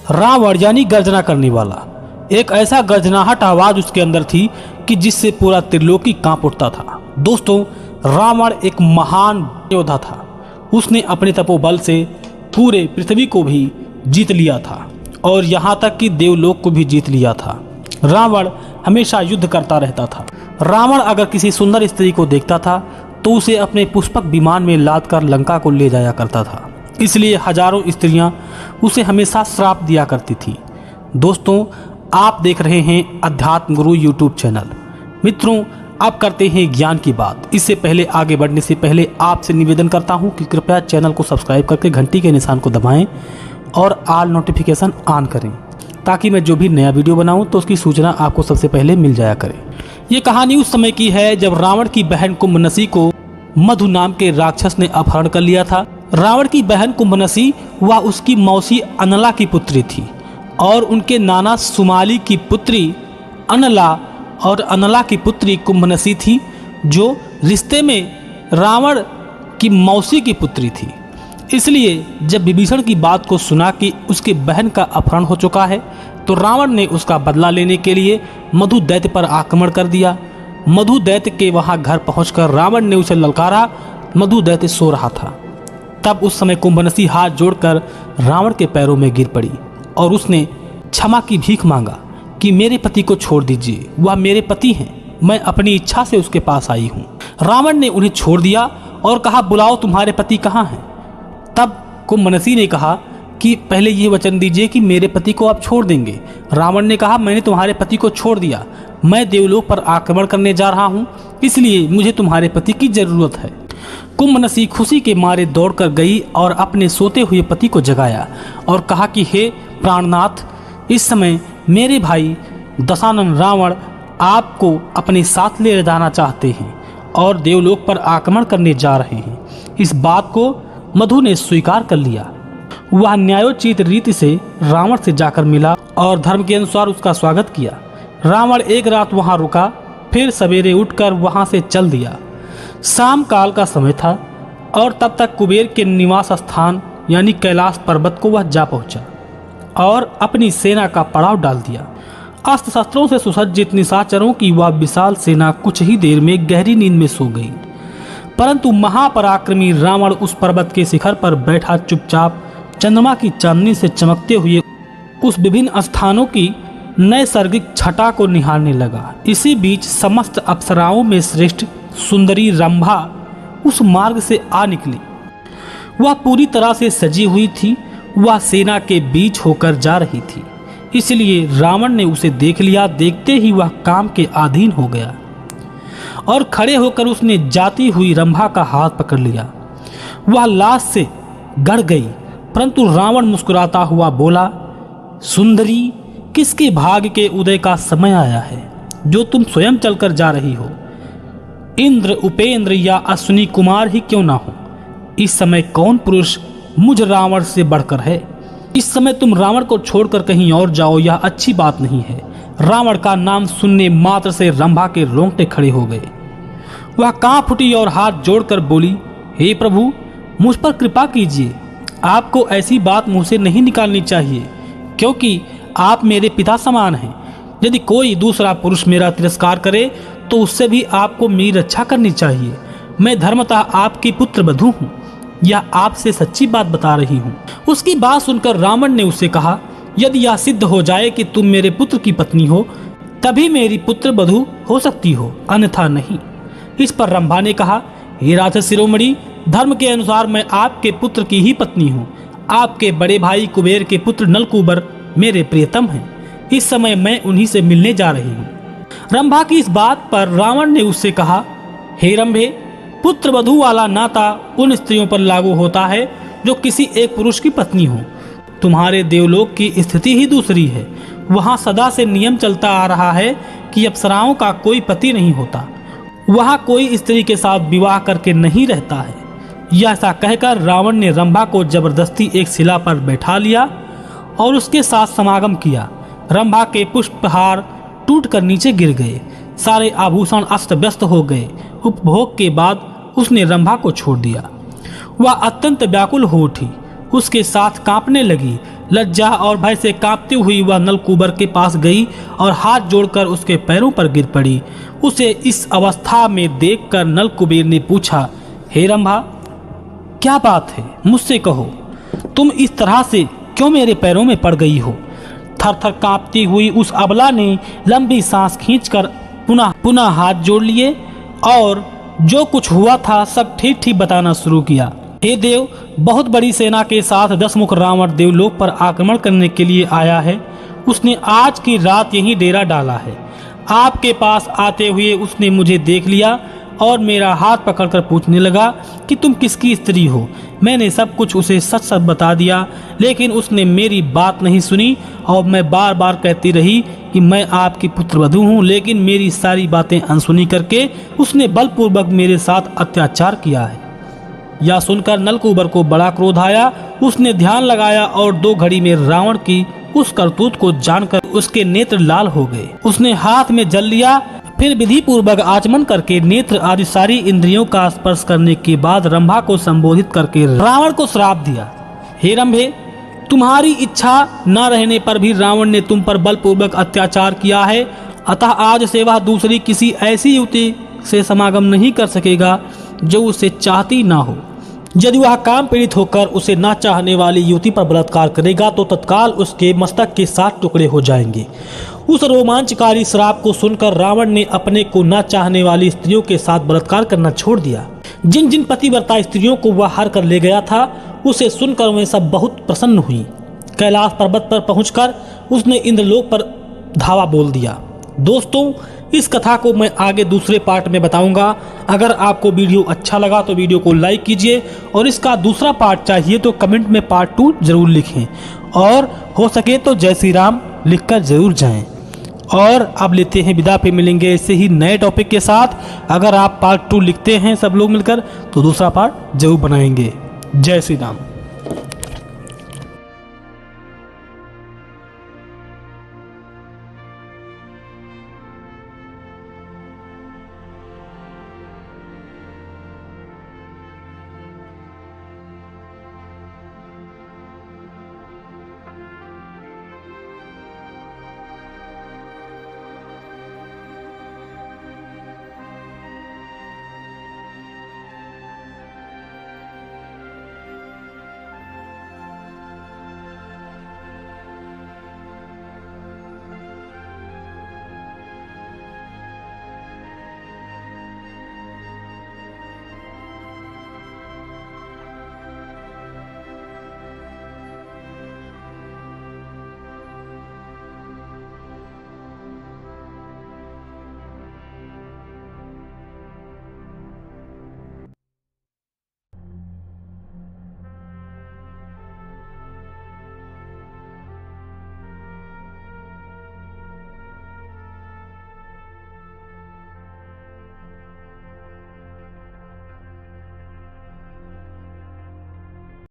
रावण यानी गर्जना करने वाला। एक ऐसा गर्जनाहट आवाज उसके अंदर थी कि जिससे पूरा त्रिलोकी कांप उठता था। दोस्तों, रावण एक महान योद्धा था। उसने अपने तपोबल से पूरे पृथ्वी को भी जीत लिया था और यहाँ तक कि देवलोक को भी जीत लिया था। रावण हमेशा युद्ध करता रहता था। रावण अगर किसी सुंदर स्त्री को देखता था तो उसे अपने पुष्पक विमान में लाद कर लंका को ले जाया करता था। इसलिए हजारों स्त्रियां उसे हमेशा श्राप दिया करती थी। दोस्तों, आप देख रहे हैं अध्यात्म गुरु यूट्यूब चैनल। मित्रों, अब करते हैं ज्ञान की बात। इससे पहले आगे बढ़ने से पहले आपसे निवेदन करता हूं कि कृपया चैनल को सब्सक्राइब करके घंटी के निशान को दबाएं और ऑल नोटिफिकेशन ऑन करें ताकि मैं जो भी नया वीडियो बनाऊं तो उसकी सूचना आपको सबसे पहले मिल जाया करे। ये कहानी उस समय की है जब रावण की बहन कुंभनसी को मधु नाम के राक्षस ने अपहरण कर लिया था। रावण की बहन कुंभनसी वह उसकी मौसी अनला की पुत्री थी और उनके नाना सुमाली की पुत्री अनला और अनला की पुत्री कुंभनसी थी, जो रिश्ते में रावण की मौसी की पुत्री थी। इसलिए जब विभीषण की बात को सुना कि उसकी बहन का अपहरण हो चुका है तो रावण ने उसका बदला लेने के लिए मधु दैत्य पर आक्रमण कर दिया। मधु दैत्य के वहां घर पहुंचकर रावण ने उसे ललकारा। मधु दैत्य सो रहा था। तब उस समय कुंभनसी हाथ जोड़कर रावण के पैरों में गिर पड़ी और उसने क्षमा की भीख मांगा कि मेरे पति को छोड़ दीजिए, वह मेरे पति हैं, मैं अपनी इच्छा से उसके पास आई हूँ। रावण ने उन्हें छोड़ दिया और कहा, बुलाओ तुम्हारे पति कहाँ हैं। तब कुंभनसी ने कहा कि पहले ये वचन दीजिए कि मेरे पति को आप छोड़ देंगे। रावण ने कहा, मैंने तुम्हारे पति को छोड़ दिया, मैं देवलोक पर आक्रमण करने जा रहा हूँ, इसलिए मुझे तुम्हारे पति की जरूरत है। कुंभनसी खुशी के मारे दौड़कर गई और अपने सोते हुए पति को जगाया और कहा कि हे प्राणनाथ, इस समय मेरे भाई दशानन रावण आपको अपने साथ ले जाना चाहते हैं और देवलोक पर आक्रमण करने जा रहे हैं। इस बात को मधु ने स्वीकार कर लिया। वह न्यायोचित रीति से रावण से जाकर मिला और धर्म के अनुसार उसका स्वागत किया। रावण एक रात वहां रुका, फिर सवेरे उठकर वहां से चल दिया। शाम काल का समय था और तब तक कुबेर के निवास स्थान यानी कैलाश पर्वत को वह जा पहुंचा और अपनी सेना का पड़ाव डाल दिया। अस्त्र शस्त्रों से सुसज्जित निशाचरों की वह विशाल सेना कुछ ही देर में गहरी नींद में सो गई। परंतु महापराक्रमी रावण उस पर्वत के शिखर पर बैठा चुपचाप चंद्रमा की चांदनी से चमकते हुए उस विभिन्न स्थानों की नैसर्गिक छटा को निहारने लगा। इसी बीच समस्त अप्सराओं में श्रेष्ठ सुंदरी रंभा उस मार्ग से आ निकली। वह पूरी तरह से सजी हुई थी। वह सेना के बीच होकर जा रही थी, इसलिए रावण ने उसे देख लिया। देखते ही वह काम के अधीन हो गया और खड़े होकर उसने जाती हुई रंभा का हाथ पकड़ लिया। वह लाश से गड़ गई, परंतु रावण मुस्कुराता हुआ बोला, सुंदरी, किसके भाग्य के उदय का समय आया है जो तुम स्वयं चलकर जा रही हो? इंद्र, उपेंद्र या अश्विनी कुमार ही क्यों ना हो, इस समय कौन पुरुष मुझ रावण से बढ़कर है? इस समय तुम रावण को छोड़कर कहीं और जाओ, यह अच्छी बात नहीं है। रावण का नाम सुनने मात्र से रंभा के रोंगटे खड़े हो गए। वह कांप उठी और हाथ जोड़कर बोली, हे प्रभु, मुझ पर कृपा कीजिए। आपको ऐसी बात मुंह से नहीं निकालनी चाहिए, क्योंकि आप मेरे पिता समान हैं। यदि कोई दूसरा पुरुष मेरा तिरस्कार करे तो उससे भी आपको मेरी रक्षा करनी चाहिए। मैं धर्मतः आपकी पुत्र वधू हूँ, यह आपसे सच्ची बात बता रही हूँ। उसकी बात सुनकर रावण ने उससे कहा, यदि यह सिद्ध हो जाए कि तुम मेरे पुत्र की पत्नी हो तभी मेरी पुत्र वधू हो सकती हो, अन्यथा नहीं। इस पर रंभा ने कहा, हे राक्षस शिरोमणि, धर्म के अनुसार मैं आपके पुत्र की ही पत्नी हूँ। आपके बड़े भाई कुबेर के पुत्र नलकूबर मेरे प्रियतम हैं। इस समय मैं उन्हीं से मिलने जा रही हूँ। रंभा की इस बात पर रावण ने उससे कहा, हे रंभे, पुत्र वधू वाला नाता उन स्त्रियों पर लागू होता है जो किसी एक पुरुष की पत्नी हो। तुम्हारे देवलोक की स्थिति ही दूसरी है। वहाँ सदा से नियम चलता आ रहा है कि अप्सराओं का कोई पति नहीं होता। वहाँ कोई स्त्री के साथ विवाह करके नहीं रहता है। यह ऐसा कहकर रावण ने रंभा को जबरदस्ती एक शिला पर बैठा लिया और उसके साथ समागम किया। रंभा के पुष्पहार टूटकर नीचे गिर गए। सारे आभूषण अस्त व्यस्त हो गए। उपभोग के बाद उसने रंभा को छोड़ दिया। वह अत्यंत व्याकुल हो उठी, उसके साथ कांपने लगी। लज्जा और भय से कांपती हुई वह नलकूबर के पास गई और हाथ जोड़कर उसके पैरों पर गिर पड़ी। उसे इस अवस्था में देखकर नलकुबेर ने पूछा, हे रंभा, क्या बात है, मुझसे कहो, तुम इस तरह से क्यों मेरे पैरों में पड़ गई हो? थर थर कांपती हुई उस अबला ने लंबी सांस खींचकर पुनः हाथ जोड़ लिए और जो कुछ हुआ था सब ठीक ठीक बताना शुरू किया। हे देव, बहुत बड़ी सेना के साथ 10 मुख रावण देवलोक पर आक्रमण करने के लिए आया है। उसने आज की रात यहीं डेरा डाला है। आपके पास आते हुए उसने मुझे देख लिया और मेरा हाथ पकड़कर पूछने लगा कि तुम किसकी स्त्री हो। मैंने सब कुछ उसे सच सच बता दिया, लेकिन उसने मेरी बात नहीं सुनी और मैं बार बार कहती रही कि मैं आपकी पुत्रवधू हूँ, लेकिन मेरी सारी बातें अनसुनी करके उसने बलपूर्वक मेरे साथ अत्याचार किया है। यह सुनकर नलकूबर को बड़ा क्रोध आया। उसने ध्यान लगाया और 2 घड़ी में रावण की उस करतूत को जानकर उसके नेत्र लाल हो गए। उसने हाथ में जल लिया, फिर विधि पूर्वक आचमन करके नेत्र आदि सारी इंद्रियों का स्पर्श करने के बाद रंभा को संबोधित करके रावण को श्राप दिया, हे रंभे, तुम्हारी इच्छा न रहने पर भी रावण ने तुम पर बलपूर्वक अत्याचार किया है। अतः आज से वह दूसरी किसी ऐसी युवती से समागम नहीं कर सकेगा जो उसे चाहती ना हो। यदि वह काम पीड़ित होकर उसे ना चाहने वाली युवती पर बलात्कार करेगा तो तत्काल उसके मस्तक के 7 टुकड़े हो जाएंगे। उस रोमांचकारी श्राप को सुनकर रावण ने अपने को ना चाहने वाली स्त्रियों के साथ बलात्कार करना छोड़ दिया। जिन जिन पतिव्रता स्त्रियों को वह हार कर ले गया था, उसे सुनकर वे सब बहुत प्रसन्न हुई। कैलाश पर्वत पर पहुंचकर उसने इंद्रलोक पर धावा बोल दिया। दोस्तों, इस कथा को मैं आगे दूसरे पार्ट में बताऊंगा। अगर आपको वीडियो अच्छा लगा तो वीडियो को लाइक कीजिए और इसका दूसरा पार्ट चाहिए तो कमेंट में पार्ट 2 जरूर लिखें और हो सके तो जय श्री राम लिखकर जरूर जाएं। और अब लेते हैं विदा, पे मिलेंगे ऐसे ही नए टॉपिक के साथ। अगर आप पार्ट 2 लिखते हैं सब लोग मिलकर तो दूसरा पार्ट जरूर बनाएंगे। जय श्री राम।